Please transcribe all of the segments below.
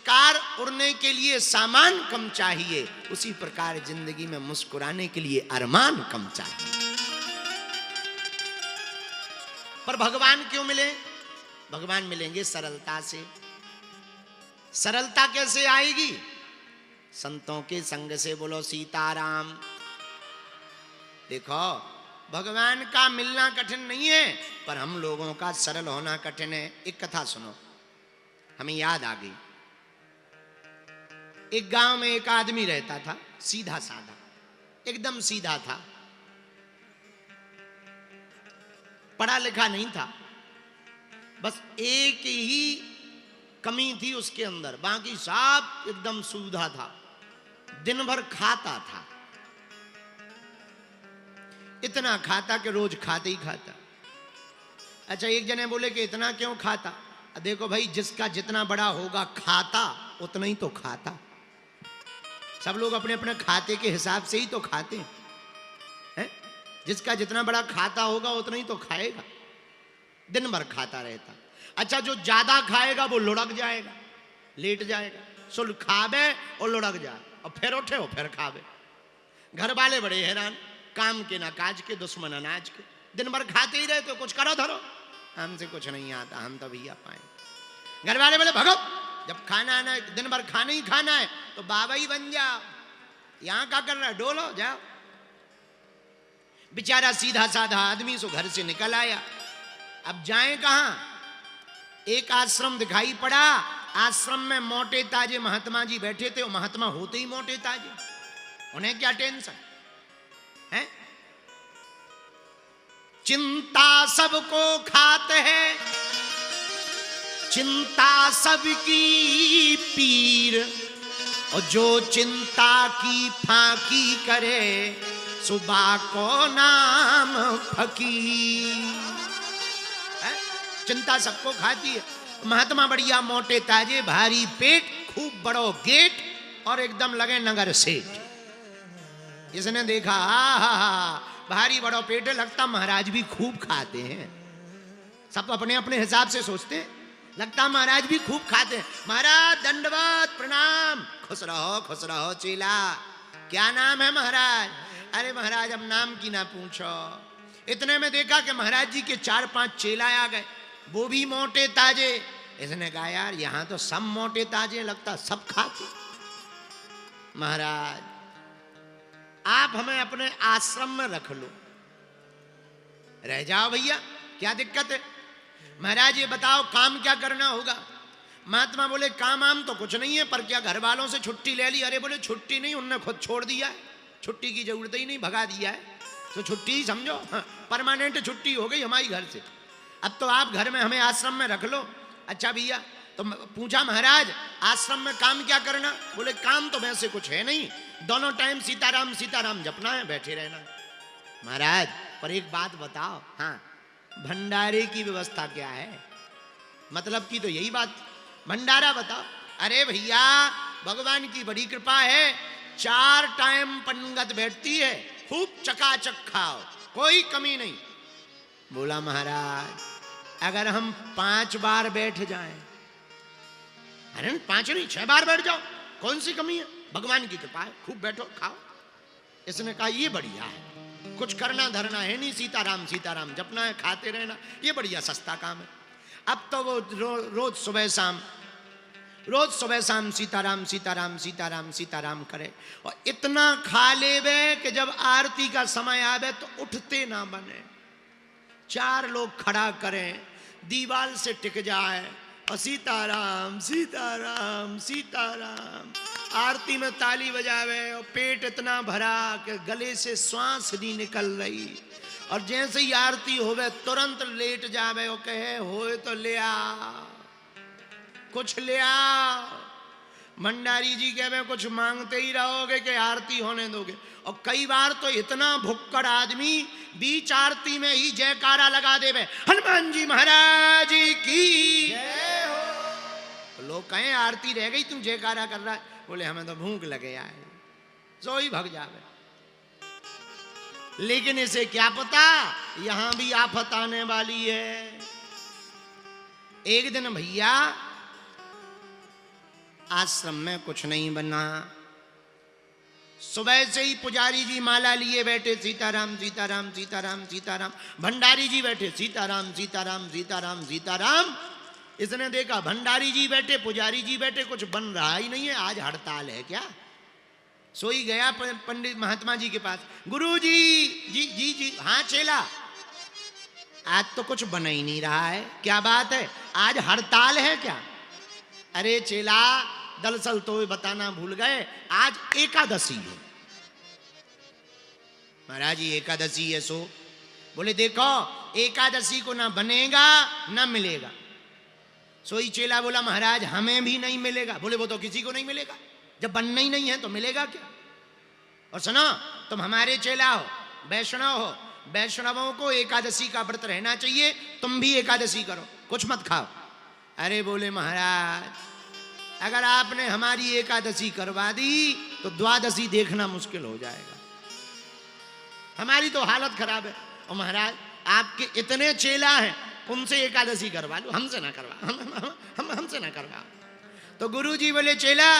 प्रकार उड़ने के लिए सामान कम चाहिए, उसी प्रकार जिंदगी में मुस्कुराने के लिए अरमान कम चाहिए। पर भगवान क्यों मिले? भगवान मिलेंगे सरलता से। सरलता कैसे आएगी? संतों के संग से। बोलो सीताराम। देखो, भगवान का मिलना कठिन नहीं है, पर हम लोगों का सरल होना कठिन है। एक कथा सुनो, हमें याद आ गई। एक गांव में एक आदमी रहता था, सीधा साधा, एकदम सीधा था, पढ़ा लिखा नहीं था। बस एक ही कमी थी उसके अंदर, बाकी सब एकदम सूधा था। दिन भर खाता था, इतना खाता कि रोज खाते ही खाता। अच्छा, एक जने बोले कि इतना क्यों खाता? देखो भाई, जिसका जितना बड़ा होगा खाता, उतना ही तो खाता। सब लोग अपने अपने खाते के हिसाब से ही तो खाते हैं। जिसका जितना बड़ा खाता होगा उतना ही तो खाएगा। दिन भर खाता रहता। अच्छा, जो ज्यादा खाएगा वो लुढ़क जाएगा, लेट जाएगा, सुल खावे और लुढ़क जाए, और फिर उठे और फिर खावे। घर वाले बड़े हैरान, काम के ना काज के, दुश्मन अनाज के। दिन भर खाते ही रहते, कुछ करो धरो। हमसे कुछ नहीं आता, हम तो भैया पाए। घर वाले बोले भगो, जब खाना आना है, दिन भर खाना ही खाना है, तो बाबा ही बन जाओ। यहां क्या कर रहा है? डोलो जाओ। बेचारा सीधा साधा आदमी सो घर से निकल आया। अब जाए कहां? एक आश्रम दिखाई पड़ा। आश्रम में मोटे ताजे महात्मा जी बैठे थे। वो महात्मा होते ही मोटे ताजे, उन्हें क्या टेंशन है? चिंता सबको खाते है, चिंता सबकी पीर, और जो चिंता की फाकी करे, सुबह को नाम फकीर। चिंता सबको खाती है। महात्मा बढ़िया मोटे ताजे, भारी पेट, खूब बड़ो गेट, और एकदम लगे नगर सेठ। इसने देखा, भारी बड़ो पेट, लगता महाराज भी खूब खाते हैं। सब अपने अपने हिसाब से सोचते हैं, लगता महाराज भी खूब खाते हैं। महाराज दंडवत प्रणाम। खुश रहो चेला। क्या नाम है महाराज? अरे महाराज, अब नाम की ना पूछो। इतने में देखा कि महाराज जी के 4-5 चेला आ गए, वो भी मोटे ताजे। इसने कहा, यार यहां तो सब मोटे ताजे, लगता सब खाते। महाराज, आप हमें अपने आश्रम में रख लो, रह जाओ भैया, क्या दिक्कत है? महाराज ये बताओ काम क्या करना होगा? महात्मा बोले, काम आम तो कुछ नहीं है, पर क्या घर वालों से छुट्टी ले ली? अरे बोले, छुट्टी नहीं, उनने खुद छोड़ दिया है, छुट्टी की जरूरत ही नहीं, भगा दिया है, तो छुट्टी ही समझो। परमानेंट छुट्टी हो गई हमारी घर से। अब तो आप घर में हमें आश्रम में रख लो। अच्छा भैया, तो पूछा महाराज आश्रम में काम क्या करना? बोले, काम तो वैसे कुछ है नहीं, दोनों टाइम सीताराम सीताराम जपना है, बैठे रहना। महाराज, पर एक बात बताओ, हाँ, भंडारे की व्यवस्था क्या है? मतलब की तो यही बात, भंडारा बताओ। अरे भैया, भगवान की बड़ी कृपा है, 4 टाइम पंगत बैठती है, खूब चकाचक खाओ, कोई कमी नहीं। बोला, महाराज अगर हम 5 बार बैठ जाएं? अरे 5 नहीं, 6 बार बैठ जाओ, कौन सी कमी है? भगवान की कृपा है, खूब बैठो खाओ। इसने कहा, ये बढ़िया है, कुछ करना धरना है नहीं, सीताराम सीताराम जपना है, खाते रहना, ये बढ़िया सस्ता काम है। अब तो वो रोज सुबह शाम सीताराम सीताराम सीताराम सीताराम करे, और इतना खा लेवे कि जब आरती का समय आवे तो उठते ना बने। 4 लोग खड़ा करें, दीवार से टिक जाए, और सीताराम सीताराम सीताराम आरती में ताली बजावे, और पेट इतना भरा कि गले से श्वास नहीं निकल रही, और जैसे ही आरती होवे तुरंत लेट जावे और कहे, होए तो ले आ, कुछ ले आ। भंडारी जी कहे, कुछ मांगते ही रहोगे कि आरती होने दोगे? और कई बार तो इतना भुक्कड़ आदमी बीच आरती में ही जयकारा लगा देवे, हनुमान जी महाराज की जय हो। लोग कहें, आरती रह गई, तुम जयकारा कर रहा है? बोले, हमें तो भूख लगे आए, सो ही भग जावे। लेकिन इसे क्या पता, यहां भी आफत आने वाली है। एक दिन भैया आश्रम में कुछ नहीं बना। सुबह से ही पुजारी जी माला लिए बैठे, सीताराम सीताराम सीताराम सीताराम। भंडारी जी बैठे, सीताराम सीताराम सीताराम सीताराम। इसने देखा भंडारी जी बैठे, पुजारी जी बैठे, कुछ बन रहा ही नहीं है। आज हड़ताल है क्या? सोई गया पंडित महात्मा जी के पास। गुरु जी जी जी जी। हाँ चेला, आज तो कुछ बन ही नहीं रहा है, क्या बात है? आज हड़ताल है क्या? अरे चेला, दरअसल तो बताना भूल गए, आज एकादशी है। महाराज जी एकादशी है सो? बोले देखो, एकादशी को ना बनेगा ना मिलेगा। सोई चेला बोला महाराज हमें भी नहीं मिलेगा। बोले वो तो किसी को नहीं मिलेगा, जब बनना ही नहीं है तो मिलेगा क्या? और सुनो, तुम हमारे चेला हो, वैष्णव हो, वैष्णवों को एकादशी का व्रत रहना चाहिए, तुम भी एकादशी करो, कुछ मत खाओ। अरे बोले महाराज, अगर आपने हमारी एकादशी करवा दी तो द्वादशी देखना मुश्किल हो जाएगा, हमारी तो हालत खराब है। और महाराज आपके इतने चेला हैं, उनसे एकादशी करवा लो, हमसे ना करवा, हमसे ना करवा। तो गुरु जी बोले चेला,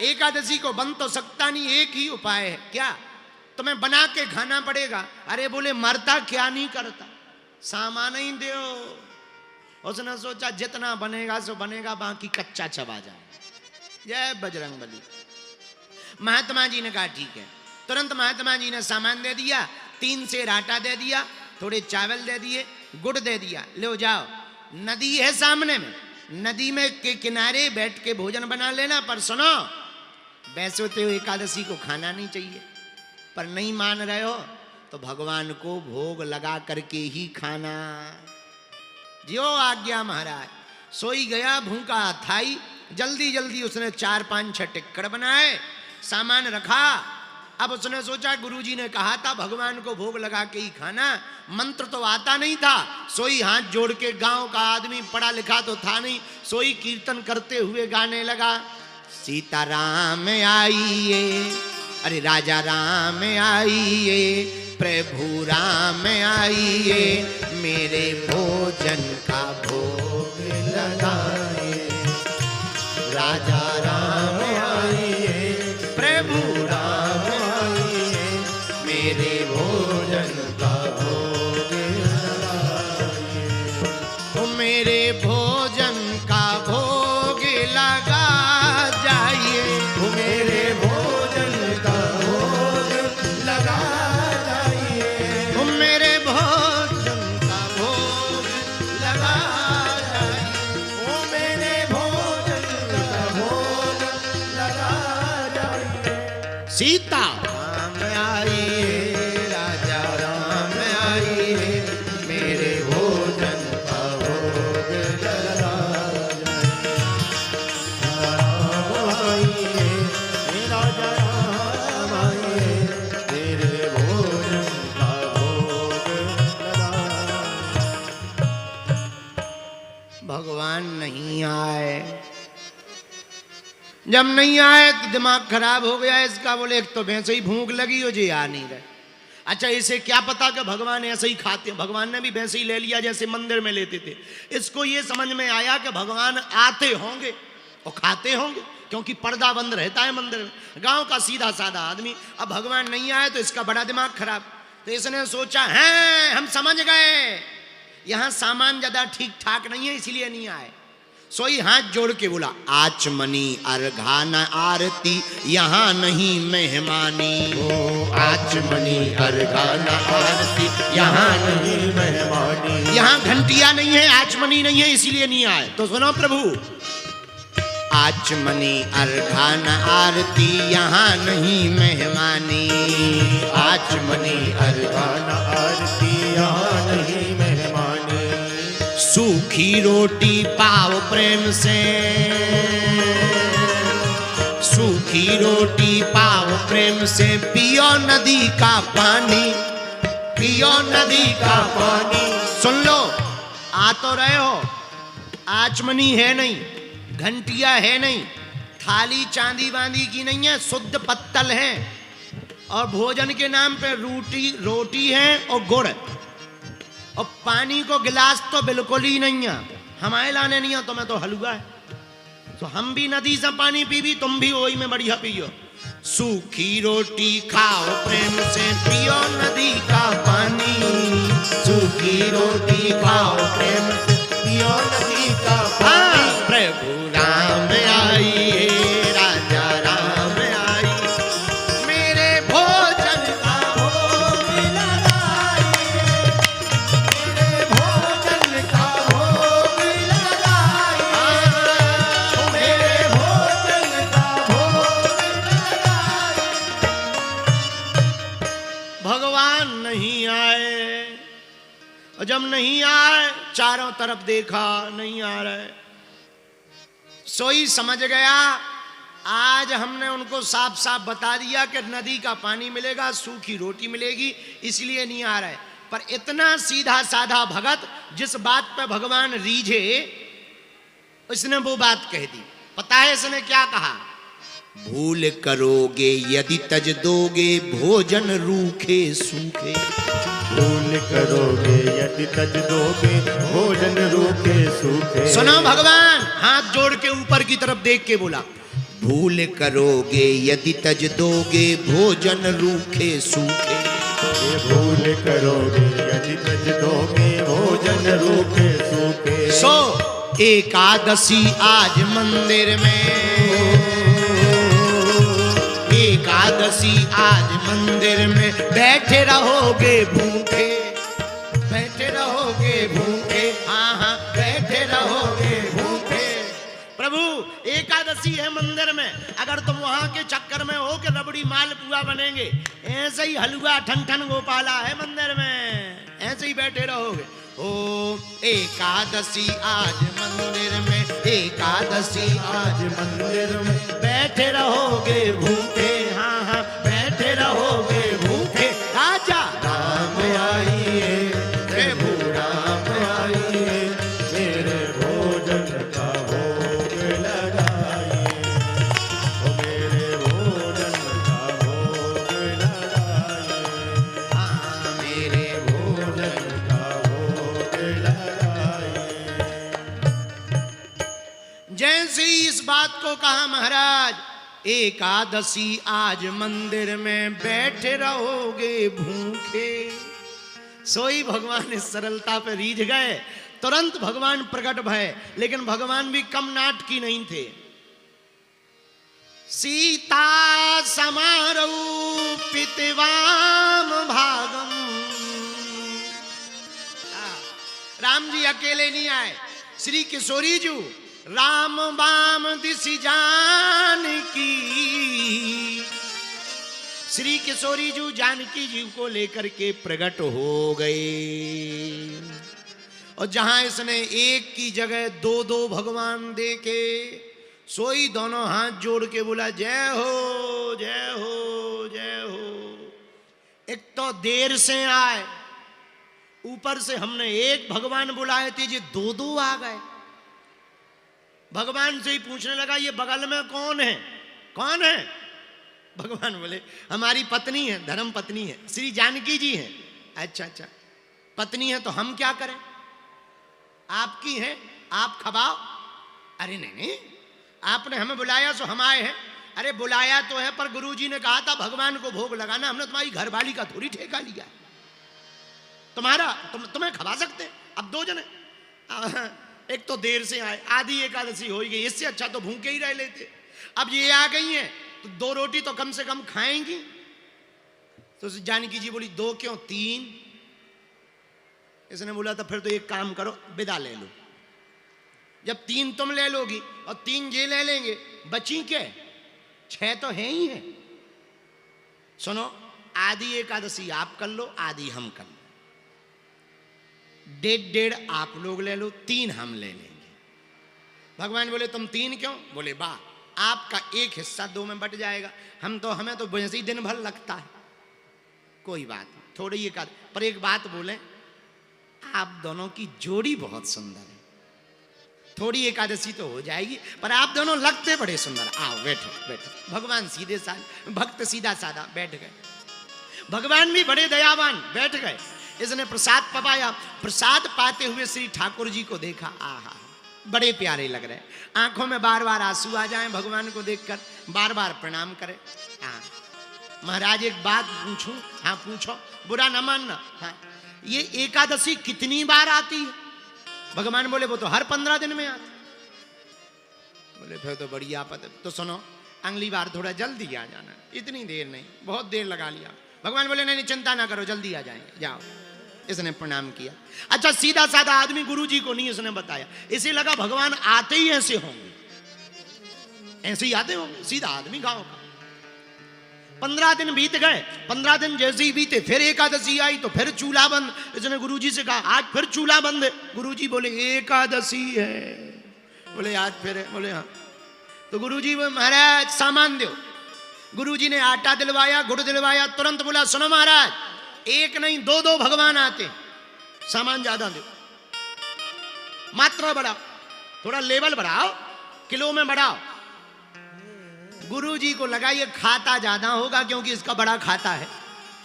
एकादशी को बन तो सकता नहीं, एक ही उपाय है। क्या? तुम्हें बना के खाना पड़ेगा। अरे बोले मरता क्या नहीं करता, सामान ही दो। उसने सोचा जितना बनेगा सो बनेगा, बाकी कच्चा चबा जाए। जय बजरंगबली। महात्मा जी ने कहा ठीक है। तुरंत महात्मा जी ने सामान दे दिया, 3 सेर आटा दे दिया, थोड़े चावल दे दिए, गुड़ दे दिया, ले जाओ, नदी है सामने में, नदी में के किनारे बैठ के भोजन बना लेना। पर सुनो, वैसे तो एकादशी को खाना नहीं चाहिए, पर नहीं मान रहे हो तो भगवान को भोग लगा करके ही खाना। जो आज्ञा महाराज। सोई गया भूखा थाई, जल्दी जल्दी उसने 4-5-6 टिक्कड़ बनाए, सामान रखा। अब उसने सोचा गुरुजी ने कहा था भगवान को भोग लगा के ही खाना, मंत्र तो आता नहीं था। सोई हाथ जोड़ के, गांव का आदमी पढ़ा लिखा तो था नहीं, सोई कीर्तन करते हुए गाने लगा, सीताराम आइए, अरे राजा राम आइए, प्रभु राम आइए, मेरे भोजन का भोग लगाए। राजा राम आइए, प्रभु राम आइए, मेरे भोजन का भोग लगाए। ओ मेरे भोजन का भोग लगा जाइए, ओ मेरे भोजन का भोग लगा जाइए, ओ मेरे भोजन का भोग लगा जाइए, ओ मेरे भोजन का भोग लगा जाइए। सीता राम आइए, राजा राम आइए, मेरे भोजन का भोग लगा जाइए। राम आइए, राजा राम आइए, मेरे भोजन का भोग लगा। भगवान नहीं आए। जब नहीं आए तो दिमाग खराब हो गया इसका। बोले एक तो वैसे ही भूख लगी हो जी, आ नहीं रहे। अच्छा इसे क्या पता कि भगवान ऐसे ही खाते हैं, भगवान ने भी वैसे ही ले लिया जैसे मंदिर में लेते थे। इसको ये समझ में आया कि भगवान आते होंगे और खाते होंगे, क्योंकि पर्दा बंद रहता है मंदिर में। गांव का सीधा साधा आदमी, अब भगवान नहीं आए तो इसका बड़ा दिमाग खराब। तो इसने सोचा है हम समझ गए, यहां सामान ज्यादा ठीक ठाक नहीं है इसलिए नहीं आए। सोई हाथ जोड़ के बोला, आचमनी अर्घाना आरती यहाँ नहीं मेहमानी। ओ आचमनी अर्घाना आरती यहाँ नहीं मेहमानी। यहाँ घंटिया नहीं है, आचमनी नहीं है, इसीलिए नहीं आए। तो सुनो प्रभु, आचमनी अर्घाना आरती यहाँ नहीं मेहमानी। आचमनी अर्घाना आरती यहाँ नहीं मेहमानी। सूखी रोटी पाव प्रेम से, सूखी रोटी पाव प्रेम से, पियो नदी का पानी, पियो नदी का पानी। सुन लो, आ तो रहे हो, आचमनी है नहीं, घंटिया है नहीं, थाली चांदी बांदी की नहीं है, शुद्ध पत्तल है। और भोजन के नाम पे रोटी है और गुड़, और पानी को गिलास तो बिल्कुल ही नहीं है। हमारे लाने नहीं है, तुम्हें तो हलवा है। तो हम भी नदी से पानी पी, तुम भी वही में बढ़िया पियो। सूखी रोटी खाओ प्रेम से, पियो नदी का पानी। सूखी रोटी खाओ प्रेम से, पियो नदी का पानी। प्रभु राम आइए, राजा राम आइए, मेरे भोजन का भोग लगाइए, मेरे भोजन का भोग लगाइए, मेरे भोजन का भोग लगाइए। भगवान नहीं आए, और जब नहीं आए चारों तरफ देखा नहीं आ रहे, सोई समझ गया आज हमने उनको साफ साफ बता दिया कि नदी का पानी मिलेगा, सूखी रोटी मिलेगी, इसलिए नहीं आ रहा है। पर इतना सीधा साधा भगत जिस बात पे भगवान रीझे, उसने वो बात कह दी। पता है इसने क्या कहा? भूल करोगे यदि तज दोगे, भोजन रूखे सूखे। भूल करोगे यदि तज दोगे, भोजन रूखे सूखे। सुनो, भगवान हाथ जोड़ के ऊपर की तरफ देख के बोला, भूल करोगे यदि तज दोगे, भोजन रूखे सूखे। भूल करोगे यदि तज दोगे, भोजन रूखे सूखे। सो एकादशी आज मंदिर में, एकादशी आज मंदिर में, बैठे रहोगे भूखे, बैठे रहोगे भूखे, हाँ हाँ बैठे रहोगे भूखे। प्रभु एकादशी है मंदिर में, अगर तुम वहां के चक्कर में हो कि रबड़ी मालपुआ बनेंगे, ऐसे ही हलवा ठन ठन गोपाला है मंदिर में, ऐसे ही बैठे रहोगे। ओ एकादशी आज मंदिर में, एकादशी आज मंदिर में, बैठे रहोगे भूखे, हाँ हाँ बैठे रहोगे भूखे। राजा राम आइए, प्रभु राम आइए, मेरे भोजन का भोग लगाइए, ओ मेरे भोजन का भोग लगाइए, हाँ मेरे भोजन का भोग लगाइए। जैसे ही इस बात को कहा महाराज, एकादशी आज मंदिर में, बैठे रहोगे भूखे। सोई भगवान इस सरलता पे रीझ गए, तुरंत भगवान प्रकट भय। लेकिन भगवान भी कम नाटकी नहीं थे। सीता समारोपितवाम भागम, राम जी अकेले नहीं आए, श्री किशोरी जी राम बाम दिशि जानकी, श्री किशोरी जी जानकी जी को लेकर के प्रकट हो गए। और जहां इसने एक की जगह दो दो भगवान देखे, सोई दोनों हाथ जोड़ के बोला जय हो जय हो जय हो। एक तो देर से आए, ऊपर से हमने एक भगवान बुलाए थे, ये दो दो आ गए। भगवान से ही पूछने लगा ये बगल में कौन है, कौन है? भगवान बोले हमारी पत्नी है, धर्म पत्नी है, श्री जानकी जी हैं। अच्छा अच्छा, पत्नी है तो हम क्या करें, आपकी है आप खवाओ। अरे नहीं नहीं, आपने हमें बुलाया सो हम आए हैं। अरे बुलाया तो है, पर गुरुजी ने कहा था भगवान को भोग लगाना, हमने तुम्हारी घरवाली का थोड़ी ठेका लिया, तुम्हारा तुम्हें खवा सकते। अब दो जने, एक तो देर से आए, आधी एकादशी हो गई, इससे अच्छा तो भूखे ही रह लेते। अब ये आ गई हैं तो दो रोटी तो कम से कम खाएंगी। तो जानकी जी बोली दो क्यों तीन। इसने बोला था फिर तो एक काम करो, विदा ले लो। जब तीन तुम ले लोगी और तीन ये ले लेंगे, बची के छह तो है ही है। सुनो, आधी एकादशी आप कर लो, आधी हम कर लो, डेढ़ डेढ़ आप लोग ले लो, तीन हम ले लेंगे। भगवान बोले तुम तीन क्यों? बोले वाह, आपका एक हिस्सा दो में बट जाएगा, हमें तो वैसे ही दिन भर लगता है, कोई बात नहीं, थोड़ी एक पर एक बात बोले, आप दोनों की जोड़ी बहुत सुंदर है, थोड़ी एकादशी तो हो जाएगी, पर आप दोनों लगते बड़े सुंदर। आओ बैठो बैठो। भगवान सीधे साधे, भक्त सीधा साधा बैठ गए। भगवान भी बड़े दयावान, बैठ गए। इसने प्रसाद पपाया, प्रसाद पाते हुए श्री ठाकुर जी को देखा। आहा, बड़े प्यारे लग रहे, आंखों में बार बार आंसू आ जाएं भगवान को देखकर, बार बार प्रणाम करें। हाँ महाराज एक बात पूछूं? हाँ पूछो, बुरा न मानना। हाँ ये एकादशी कितनी बार आती है? भगवान बोले वो तो हर 15 दिन में आती। बोले फिर तो बड़ी आफत है। तो सुनो अगली बार थोड़ा जल्दी आ जाना, इतनी देर नहीं, बहुत देर लगा लिया। भगवान बोले नहीं चिंता ना करो, जल्दी आ जाएंगे, जाओ। इसने प्रणाम किया। अच्छा सीधा साधा आदमी गुरु जी को नहीं इसने बताया, इसे लगा भगवान आते ही ऐसे होंगे, ऐसे ही आते होंगे, सीधा आदमी गांव का। 15 दिन बीत गए, 15 दिन जैसे ही बीते फिर एकादशी आई तो फिर चूल्हा बंद। इसने गुरुजी से कहा आज फिर चूल्हा बंद है। गुरुजी बोले एकादशी है। बोले आज फिर है? बोले हाँ। तो गुरुजी बोले महाराज सामान दो। गुरुजी ने आटा दिलवाया, गुड़ दिलवाया, तुरंत बोला सुनो महाराज एक नहीं दो दो भगवान आते, सामान ज्यादा दो, मात्रा बढ़ाओ, थोड़ा लेवल बढ़ाओ, किलो में बढ़ाओ। गुरुजी को लगा ये खाता ज्यादा होगा क्योंकि इसका बड़ा खाता है,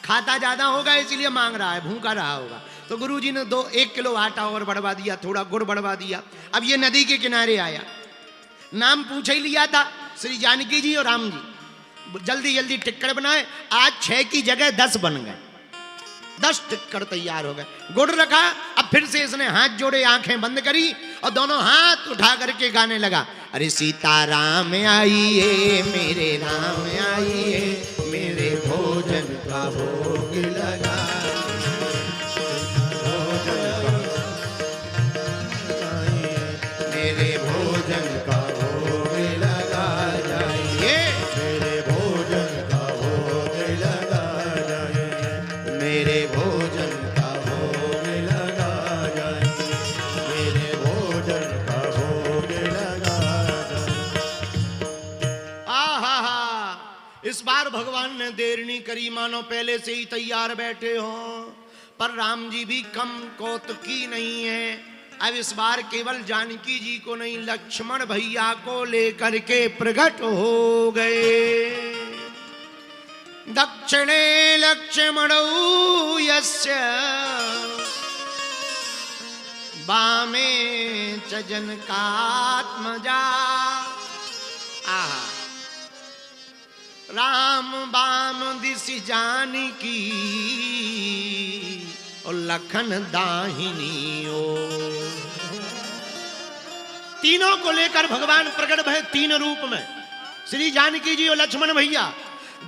खाता ज्यादा होगा इसलिए मांग रहा है, भूखा रहा होगा। तो गुरुजी ने 1 किलो आटा और बढ़वा दिया, थोड़ा गुड़ बढ़वा दिया। अब ये नदी के किनारे आया, नाम पूछ ही लिया था श्री जानकी जी और राम जी। जल्दी जल्दी टिक्कर बनाए, आज 6 की जगह 10 बन गए, 10 टिक्कर तैयार हो गए। गुड़ रखा, अब फिर से इसने हाथ जोड़े, आंखें बंद करी और दोनों हाथ उठा करके गाने लगा, अरे सीताराम आइए मेरे राम आइए, मेरे भोजन का भोग लगा, मेरे भोजन का भोग लगा जाइए, मेरे भोजन का भोग लगा जाए, मेरे भोजन का भोग लगा जाए, मेरे भोजन का भोग लगा जाए। आहा। इस बार भगवान ने देर नहीं करी, मानो पहले से ही तैयार बैठे हो। पर राम जी भी कम कौतुकी नहीं है। अब इस बार केवल जानकी जी को नहीं, लक्ष्मण भैया को लेकर के प्रकट हो गए। दक्षिणे लक्ष्मणौ यस्य वामे च जनकात्मजा। आहा। राम बाम दिशि जानकी और लखन दाहिनी ओर। तीनों को लेकर भगवान प्रकट भय 3 रूप में, श्री जानकी जी और लक्ष्मण भैया।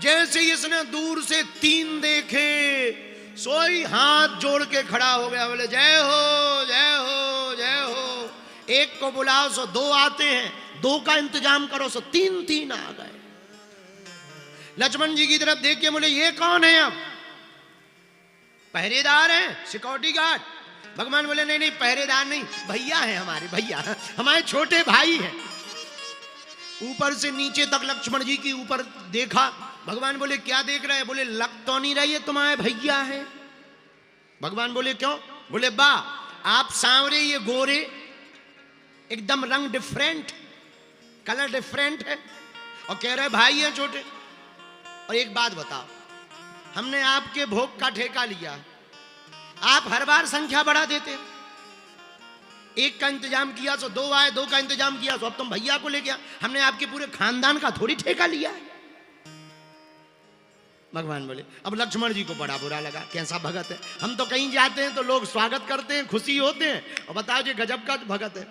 जैसे ही इसने दूर से 3 देखे, सोई हाथ जोड़ के खड़ा हो गया, बोले जय हो जय हो जय हो। एक को बुलाओ सो 2 आते हैं, 2 का इंतजाम करो सो 3 आ गए। लक्ष्मण जी की तरफ देख के बोले ये कौन है? अब पहरेदार हैं, सिक्योरिटी गार्ड। भगवान बोले नहीं नहीं पहरेदार नहीं, भैया है हमारे, भैया हमारे छोटे भाई हैं। ऊपर से नीचे तक लक्ष्मण जी की ऊपर देखा। भगवान बोले क्या देख रहे हैं? बोले लग तो नहीं रही है तुम्हारे भैया है। भगवान बोले क्यों? बोले बा आप सांवरे ये गोरे, एकदम रंग डिफरेंट, कलर डिफरेंट है, और कह रहे भाई है छोटे। और एक बात बताओ, हमने आपके भोग का ठेका लिया, आप हर बार संख्या बढ़ा देते। 1 का इंतजाम किया तो 2 आए, 2 का इंतजाम किया तो अब तुम भैया को ले गया। हमने आपके पूरे खानदान का थोड़ी ठेका लिया है। भगवान बोले। अब लक्ष्मण जी को बड़ा बुरा लगा, कैसा भगत है। हम तो कहीं जाते हैं तो लोग स्वागत करते हैं, खुशी होते हैं, और बताओ जी गजब का भगत है।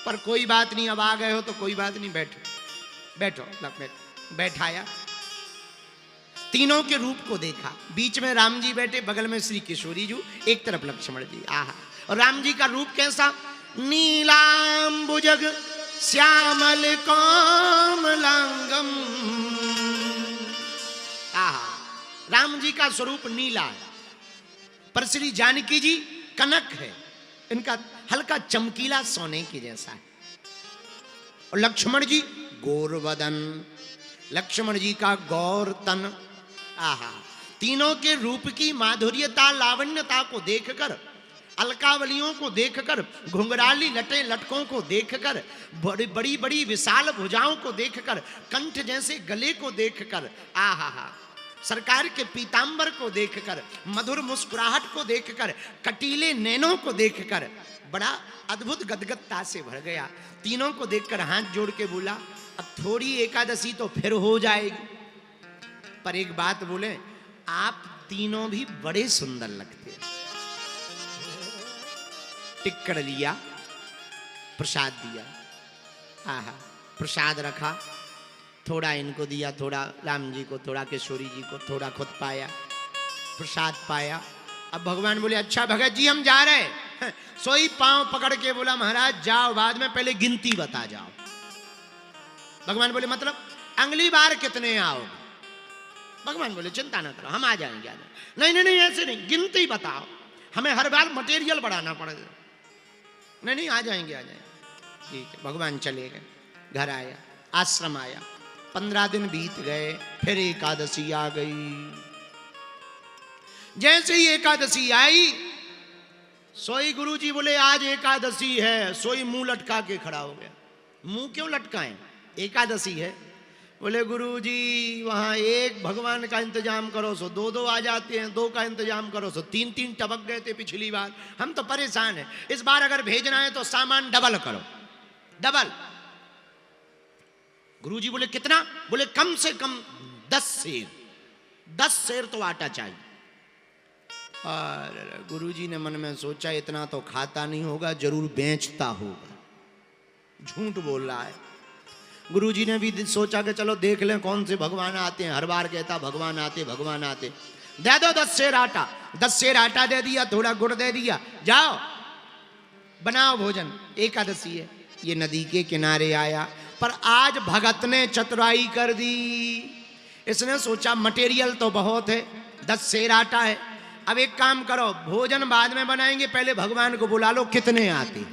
पर कोई बात नहीं, अब आ गए हो तो कोई बात नहीं, बैठो बैठो। बैठाया, तीनों के रूप को देखा। बीच में राम जी बैठे, बगल में श्री किशोरी जी, एक तरफ लक्ष्मण जी। आहा। और राम जी का रूप कैसा? नीलांबुजग श्यामल कोमलांगम। आहा। राम जी का स्वरूप नीला है, पर श्री जानकी जी कनक है, इनका हल्का चमकीला सोने के जैसा है। और लक्ष्मण जी गोरवदन, लक्ष्मण जी का गौर तन। आहा। तीनों के रूप की माधुर्यता लावण्यता को देखकर, अलकावलियों को देखकर, घुंघराली लटे लटकों को देखकर, बड़ी बड़ी बड़ी विशाल भुजाओं को देखकर, कंठ जैसे गले को देखकर, आहा। सरकार के पीतांबर को देखकर, मधुर मुस्कुराहट को देखकर, कटीले नैनों को देखकर बड़ा अद्भुत गदगदता से भर गया। तीनों को देखकर हाथ जोड़ के बोला, अब थोड़ी एकादशी तो फिर हो जाएगी, पर एक बात बोले, आप तीनों भी बड़े सुंदर लगते हैं। टिक्कड़ लिया, प्रसाद दिया, आहा, प्रसाद रखा, थोड़ा इनको दिया, थोड़ा राम जी को, थोड़ा किशोरी जी को, थोड़ा खुद पाया, प्रसाद पाया। अब भगवान बोले, अच्छा भगत जी हम जा रहे हैं। सोई पांव पकड़ के बोला, महाराज जाओ, बाद में पहले गिनती बता जाओ। भगवान बोले, मतलब अगली बार कितने आओगे? भगवान बोले, चिंता ना करो, हम आ जाएंगे, नहीं नहीं नहीं ऐसे नहीं, गिनती बताओ, हमें हर बार मटेरियल बढ़ाना पड़ेगा। नहीं नहीं आ जाएंगे, आ जाएंगे। ठीक है, भगवान चले गए, घर आया, आश्रम आया। 15 दिन बीत गए, फिर एकादशी आ गई। जैसे ही एकादशी आई, सोई गुरुजी बोले, आज एकादशी है। सोई मुंह लटका के खड़ा हो गया। मुंह क्यों लटकाएं? एकादशी है। बोले, गुरुजी वहां एक भगवान का इंतजाम करो सो 2 आ जाते हैं, 2 का इंतजाम करो सो 3 टपक गए थे पिछली बार। हम तो परेशान हैं, इस बार अगर भेजना है तो सामान डबल करो, डबल। गुरुजी बोले, कितना? बोले, कम से कम 10 सेर, 10 सेर तो आटा चाहिए। और गुरुजी ने मन में सोचा, इतना तो खाता नहीं होगा, जरूर बेचता होगा, झूठ बोल रहा है। गुरुजी ने भी सोचा कि चलो देख लें कौन से भगवान आते हैं। हर बार कहता भगवान आते, भगवान आते। दे दो 10 सेर आटा। 10 सेर आटा दे दिया, थोड़ा गुड़ दे दिया, जाओ बनाओ भोजन, एकादशी है। ये नदी के किनारे आया, पर आज भगत ने चतुराई कर दी। इसने सोचा मटेरियल तो बहुत है, 10 सेर आटा है, अब एक काम करो, भोजन बाद में बनाएंगे, पहले भगवान को बुला लो, कितने आते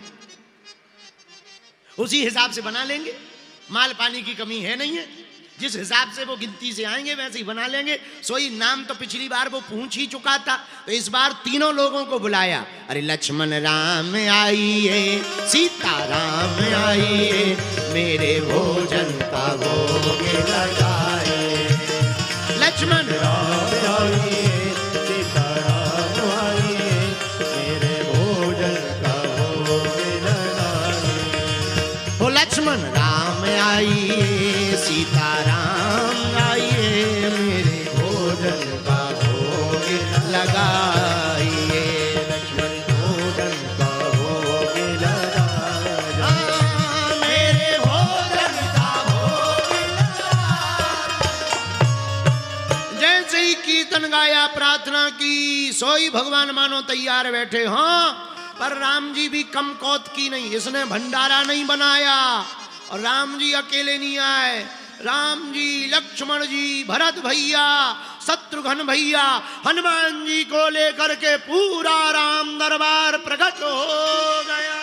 उसी हिसाब से बना लेंगे। माल पानी की कमी है नहीं है, जिस हिसाब से वो गिनती से आएंगे वैसे ही बना लेंगे। सोई नाम तो पिछली बार वो पूछ ही चुका था, तो इस बार तीनों लोगों को बुलाया। अरे लक्ष्मण राम आइए, सीता राम आइए, मेरे भोजन का भोग लगाए। लक्ष्मण राम आइए, सीता राम आइए, मेरे भोजन का भोग लगाए। हो लक्ष्मण राम आइए, सीता राम आइए, मेरे भोजन का भोग लगाइए। लक्ष्मण भोजन का भोग लगाए, मेरे भोजन का भोग जैसे ही कीर्तन गाया, प्रार्थना की, सोई भगवान मानो तैयार बैठे। हाँ, पर राम जी भी कम कौत की नहीं, इसने भंडारा नहीं बनाया। और राम जी अकेले नहीं आए, राम जी, लक्ष्मण जी, भरत भैया, शत्रुघ्न भैया, हनुमान जी को लेकर के पूरा राम दरबार प्रकट हो गया।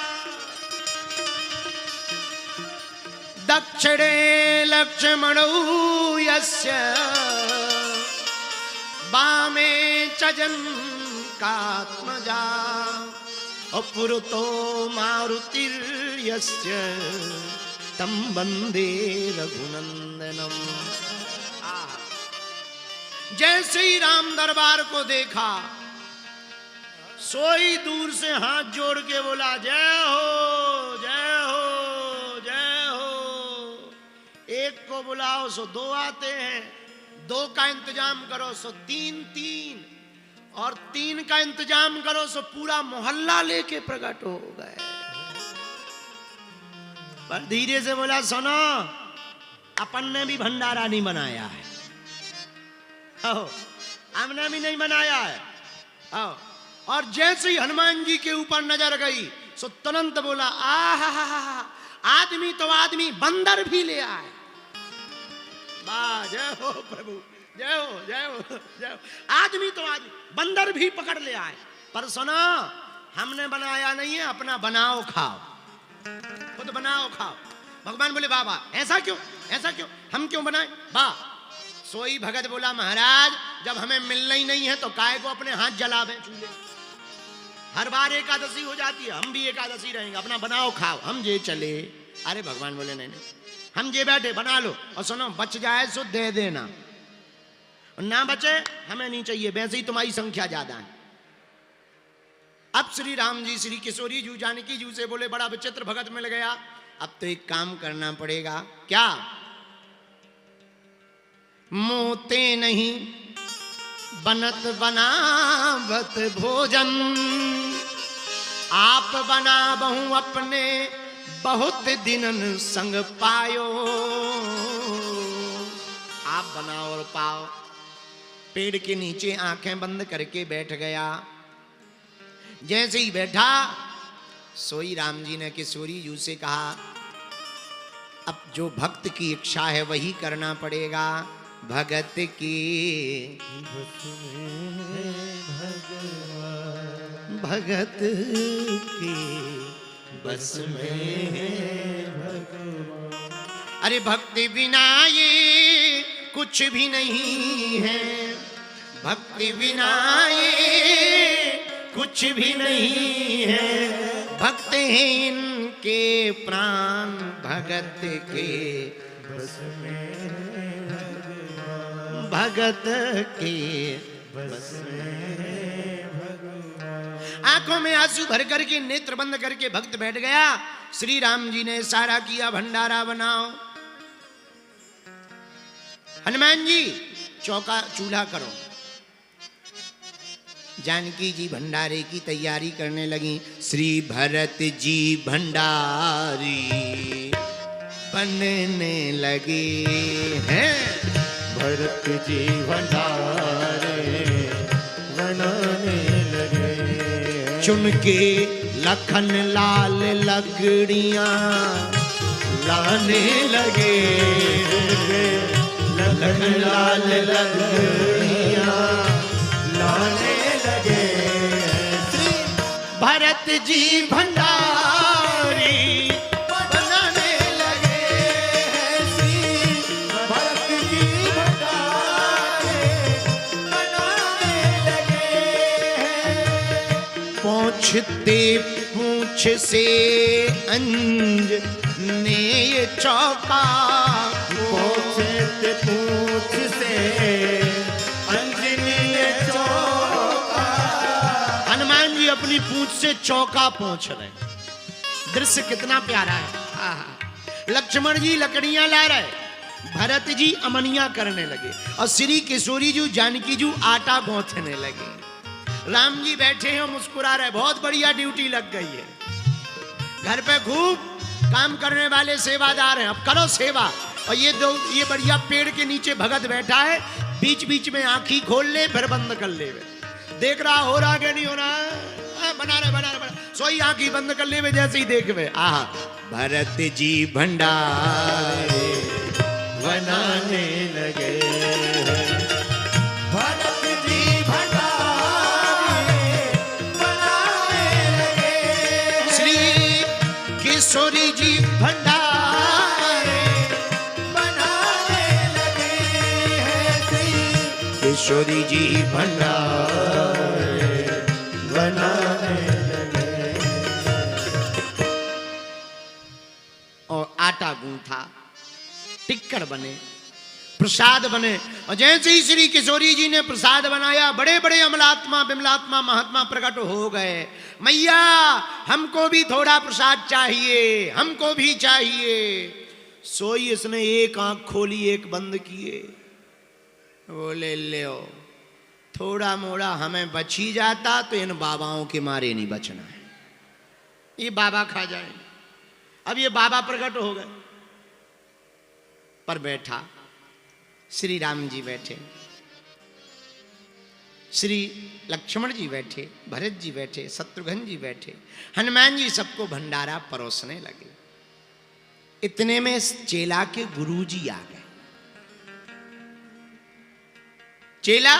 दक्षिणे लक्ष्मणौ यस्य, वामे च जनकात्मजा, पुरतो मारुतिर्यस्य, तम वंदे रघुनंदनम। जैसे ही राम दरबार को देखा, सोई दूर से हाथ जोड़ के बोला, जय हो जय हो जय हो। एक को बुलाओ सो 2 आते हैं, 2 का इंतजाम करो सो 3, और 3 का इंतजाम करो सो पूरा मोहल्ला लेके प्रकट हो गए। पर धीरे से बोला, सुनो, अपन ने भी भंडारा नहीं बनाया है, हमने भी नहीं बनाया है। और जैसे ही हनुमान जी के ऊपर नजर गई, सो तुरंत बोला, आहा, आदमी तो आदमी, बंदर भी ले आए। वाह, जय हो प्रभु, जय हो जय हो जय हो। आदमी तो आदमी, बंदर भी पकड़ ले आए। पर सुनो, हमने बनाया नहीं है, अपना बनाओ खाओ, खुद बनाओ खाओ। भगवान बोले, बाबा ऐसा क्यों, ऐसा क्यों, हम क्यों बनाए? वाह। सोई भगत बोला, महाराज जब हमें मिलना ही नहीं है तो काय को अपने हाथ जलावे चूल्हे। हर बार एकादशी हो जाती है, हम भी एकादशी रहेंगे, अपना बनाओ खाओ, हम जे चले। अरे भगवान बोले, नहीं नहीं, हम जे बैठे बना लो, और सुनो, बच जाए सो दे देना, ना बचे हमें नहीं चाहिए, वैसे ही तुम्हारी संख्या ज्यादा है। अब श्री राम जी श्री किशोरी जी जानकी जी से बोले बड़ा विचित्र भगत मिल गया, अब तो एक काम करना पड़ेगा। क्या? मोते नहीं बनत बनावत भोजन, आप बना बहु अपने बहुत दिनन संग पायो। आप बनाओ और पाओ। पेड़ के नीचे आंखें बंद करके बैठ गया। जैसे ही बैठा सोई राम जी ने किशोरी जी से कहा अब जो भक्त की इच्छा है वही करना पड़ेगा। भगत की भगत की बस में भगवान। अरे भक्ति बिना ये कुछ भी नहीं है, भक्ति बिना ये कुछ भी नहीं है। भक्त हैं इनके प्राण भगत के बस में, भगत के बस में भगवान। आंखों में आंसू भर करके नेत्र बंद करके भक्त बैठ गया। श्री राम जी ने इशारा किया भंडारा बनाओ। हनुमान जी चौका चूल्हा करो। जानकी जी भंडारे की तैयारी करने लगी। श्री भरत जी भंडारी बनने लगे हैं। भरत जी भंडारे बनाने लगे। चुन के लखन लाल लगड़ियां लाने लगे। लखन लाल लगड़ियां लाने लगे। श्री भरत जी भंडारी बनाने लगे। श्री भरत जी भंडारी बनाने लगे। पहुंचते पूछ से अंज ने ये चौका। पहुंचते पूछ से अपनी पूंछ से चौका पहुंच रहे। दृश्य कितना प्यारा है। लक्ष्मण जी लकड़ियां ला रहे, भरत जी अमनिया करने लगे और श्री किशोरी जी जानकी जी आटा गूंथने लगे। राम जी बैठे हैं मुस्कुरा रहे, बहुत बढ़िया ड्यूटी लग गई है। घर पे खूब काम करने वाले सेवादार हैं, अब करो सेवा। और ये बढ़िया पेड़ के नीचे भगत बैठा है, बीच बीच में आंखी खोल ले फिर बंद कर ले, देख रहा हो रहा क्या नहीं हो रहा। बना रहे सोई आंखी बंद कर ले जैसे ही देख वे आहा भरत जी भंडारे बनाने लगे। भरत जी भंडारे बनाने लगे। श्री किशोरी जी भंडारे बनाने लगे। श्री किशोरी जी भंडारे बनाने लगे। और आटा गूंथा, टिक्कर बने, प्रसाद बने। और जैसे ही श्री किशोरी जी ने प्रसाद बनाया, बड़े बड़े अमलात्मा विमलात्मा महात्मा प्रकट हो गए। मैया हमको भी थोड़ा प्रसाद चाहिए, हमको भी चाहिए। सोई इसने एक आंख खोली एक बंद किए। बोले ले थोड़ा मोड़ा हमें बच ही जाता तो इन बाबाओं के मारे नहीं बचना है, ये बाबा खा जाए। अब ये बाबा प्रकट हो गए। पर बैठा श्री राम जी बैठे, श्री लक्ष्मण जी बैठे, भरत जी बैठे, शत्रुघ्न जी बैठे, हनुमान जी सबको भंडारा परोसने लगे। इतने में चेला के गुरु जी आ गए। चेला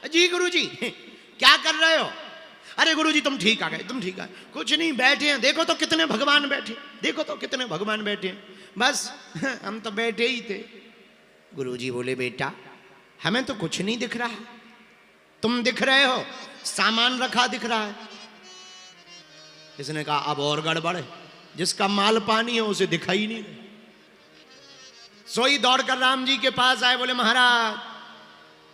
जी गुरु जी क्या कर रहे हो? अरे गुरु जी तुम ठीक आ गए, तुम ठीक आ गए। कुछ नहीं बैठे हैं, देखो तो कितने भगवान बैठे, देखो तो कितने भगवान बैठे हैं। बस हम तो बैठे ही थे। गुरु जी बोले बेटा हमें तो कुछ नहीं दिख रहा, तुम दिख रहे हो, सामान रखा दिख रहा है। इसने कहा अब और गड़बड़ है, जिसका माल पानी है उसे दिखाई नहीं। सोई दौड़कर राम जी के पास आए, बोले महाराज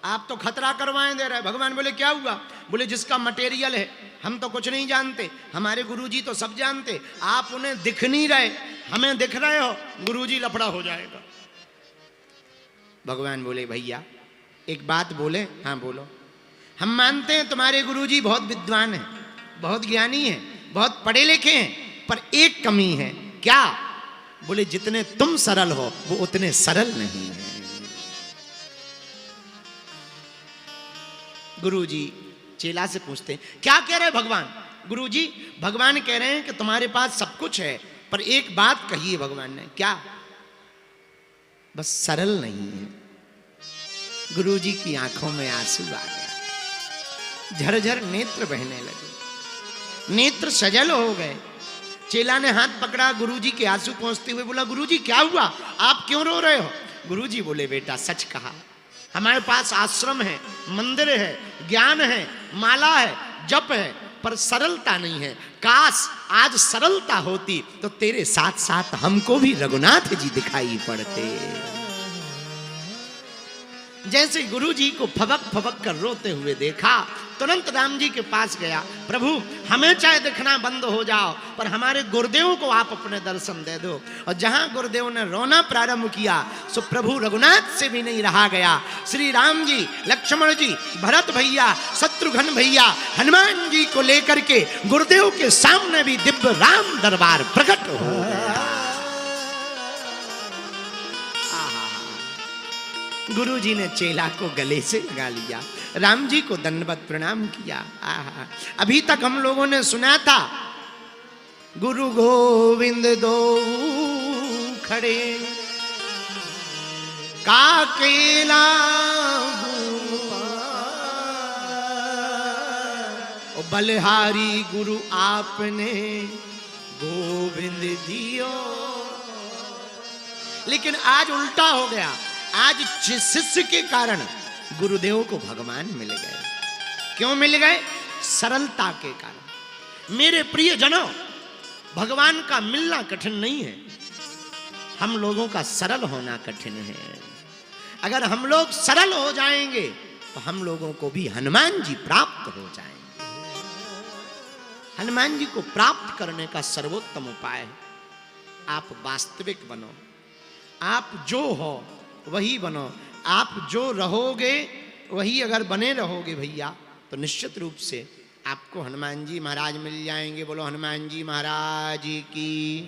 आप तो खतरा करवाएं दे रहे। भगवान बोले क्या हुआ? बोले जिसका मटेरियल है हम तो कुछ नहीं जानते, हमारे गुरुजी तो सब जानते, आप उन्हें दिख नहीं रहे, हमें दिख रहे हो, गुरुजी लफड़ा हो जाएगा। भगवान बोले भैया एक बात बोले? हाँ बोलो। हम मानते हैं तुम्हारे गुरुजी बहुत विद्वान हैं, बहुत ज्ञानी हैं, बहुत पढ़े लिखे हैं, पर एक कमी है। क्या? बोले जितने तुम सरल हो वो उतने सरल नहीं है। गुरुजी चेला से पूछते हैं क्या कह रहे भगवान? गुरुजी भगवान कह रहे हैं कि तुम्हारे पास सब कुछ है, पर एक बात कही है भगवान ने। क्या? बस सरल नहीं है। गुरुजी की आंखों में आंसू आ गया, झरझर नेत्र बहने लगे, नेत्र सजल हो गए। चेला ने हाथ पकड़ा, गुरुजी के आंसू पहुंचते हुए बोला गुरुजी क्या हुआ, आप क्यों रो रहे हो? गुरुजी बोले बेटा सच कहा, हमारे पास आश्रम है, मंदिर है, ज्ञान है, माला है, जप है, पर सरलता नहीं है। काश आज सरलता होती तो तेरे साथ साथ हमको भी रघुनाथ जी दिखाई पड़ते। जैसे गुरुजी को फबक फबक कर रोते हुए देखा, तुरंत राम जी के पास गया, प्रभु हमें चाहे दिखना बंद हो जाओ, पर हमारे गुरुदेव को आप अपने दर्शन दे दो। और जहां गुरुदेव ने रोना प्रारंभ किया, सो प्रभु रघुनाथ से भी नहीं रहा गया। श्री राम जी, लक्ष्मण जी, भरत भैया, शत्रुघ्न भैया, हनुमान जी को लेकर के गुरुदेव के सामने भी दिव्य राम दरबार प्रकट हो गया। गुरु जी ने चेला को गले से लगा लिया, राम जी को दंडवत प्रणाम किया। आहा, अभी तक हम लोगों ने सुना था गुरु गोविंद दो खड़े काकेला, बलिहारी गुरु आपने गोविंद दियो। लेकिन आज उल्टा हो गया, आज शिष्य के कारण गुरुदेव को भगवान मिल गए। क्यों मिल गए? सरलता के कारण। मेरे प्रिय जनों, भगवान का मिलना कठिन नहीं है, हम लोगों का सरल होना कठिन है। अगर हम लोग सरल हो जाएंगे तो हम लोगों को भी हनुमान जी प्राप्त हो जाएंगे। हनुमान जी को प्राप्त करने का सर्वोत्तम उपाय है आप वास्तविक बनो, आप जो हो वही बनो। आप जो रहोगे वही अगर बने रहोगे भैया, तो निश्चित रूप से आपको हनुमान जी महाराज मिल जाएंगे। बोलो हनुमान जी महाराज की,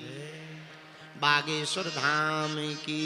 बागेश्वर धाम की।